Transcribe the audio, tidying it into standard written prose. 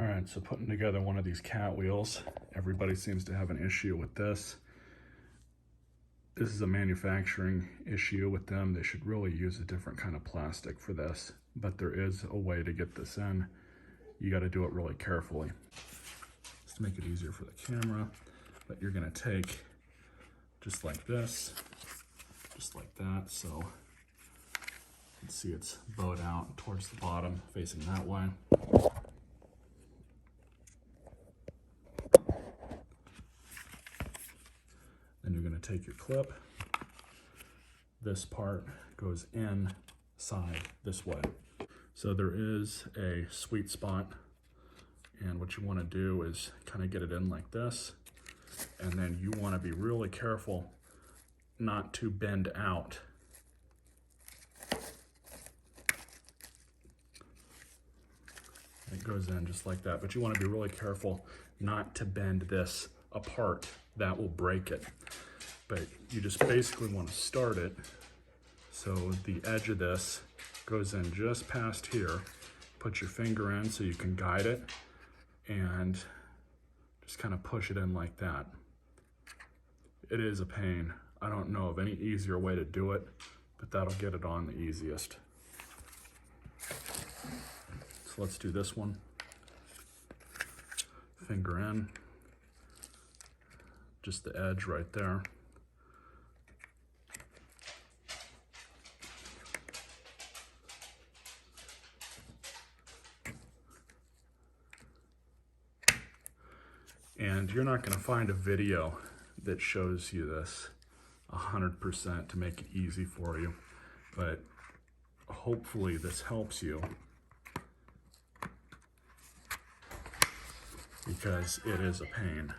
All right, so putting together one of these cat wheels, everybody seems to have an issue with this. This is a manufacturing issue with them. They should really use a different kind of plastic for this, but there is a way to get this in. You got to do it really carefully. Just to make it easier for the camera, but you're gonna take just like this, just like that, so you can see it's bowed out towards the bottom, facing that way. Then you're going to take your clip. This part goes inside this way. So there is a sweet spot, and what you want to do is kind of get it in like this, and then you want to be really careful not to bend out. It goes in just like that, but you want to be really careful not to bend this apart. That will break it. But you just basically want to start it so the edge of this goes in just past here. Put your finger in so you can guide it and just kind of push it in like that. It is a pain. I don't know of any easier way to do it, but that'll get it on the easiest. So let's do this one. Finger in, just the edge right there. And you're not going to find a video that shows you this 100% to make it easy for you, but hopefully this helps you, because it is a pain.